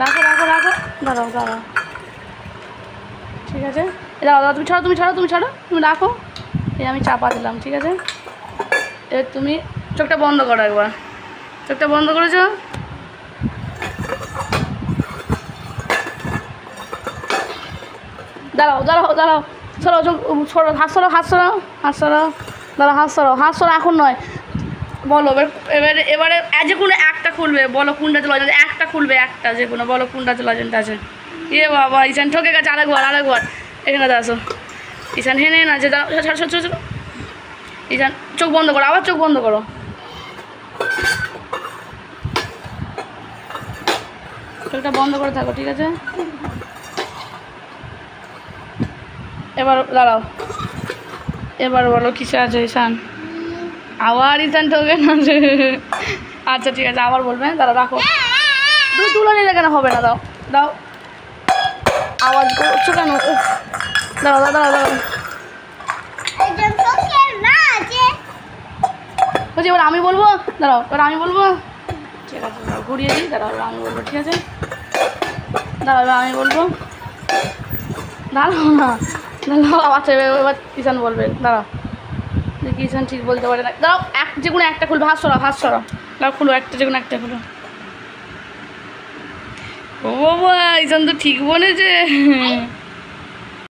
রাখো রাখো রাখো, দাঁড়াও দাঁড়াও, ঠিক আছে। দাঁড়াও দাঁড়াও, তুমি ছাড়ো তুমি ছাড়ো তুমি ছাড়ো, তুমি রাখো। এই আমি চাপা দিলাম, ঠিক আছে। এবার তুমি চোখটা বন্ধ করো একবার, চোখটা বন্ধ করেছো? দাঁড়াও দাঁড়াও দাঁড়াও, সরো চোখ, সরো, হাত সরো হাত সরো হাত সরো, দাঁড়াও হাত সরো হাত সরো, এখন নয়। বলো এবারে এবারে যে কোনো একটা খুলবে, বলো কোনটা লজেন্স, একটা খুলবে, একটা যে কোনো, বলো কোনটা লজেন্স আছে। ইয়ে বাবা, ঈশান ঠকে গেছে, আরেকবার আরেকবার, এখানে আসো। ঈশান হেনে না যে, দাঁড়াও ছাড়ো ছাড়ো ছাড়ো, ঈশান চোখ বন্ধ করো, আবার চোখ বন্ধ করো, চোখটা বন্ধ করে থাকো, ঠিক আছে। এবার দাঁড়াও, এবার বলো কিসে আছে ঈশান, আবার ঈশান ঠকে না যে। আচ্ছা ঠিক আছে, আবার বলবে, দাঁড়াও রাখো, দুই তুলো নিলে কেন হবে না, দাও দাও, আওয়াজ করছো কেন, দাঁড়াও দাঁড়াও দাঁড়াও, বলছি এবার আমি বলবো, দাঁড়াও এবার আমি বলবো, ঠিক আছে ঘুরিয়ে দিই, দাঁড়াও এবার আমি বলবো, ঠিক আছে। দাঁড়াও এবার আমি বলবো, দাঁড়াও না, দাঁড়াও, আচ্ছা এবার ঈশান বলবে, দাঁড়াও দেখি ঈশান ঠিক বলতে পারে না, দাঁড়াও যে কোনো একটা খুলবে, হাত সরাও হাত সরাও, দাঁড়াও খুলো একটা, যে কোনো একটা খুলো। ও বাবা, ঈশান তো ঠিক বলেছে।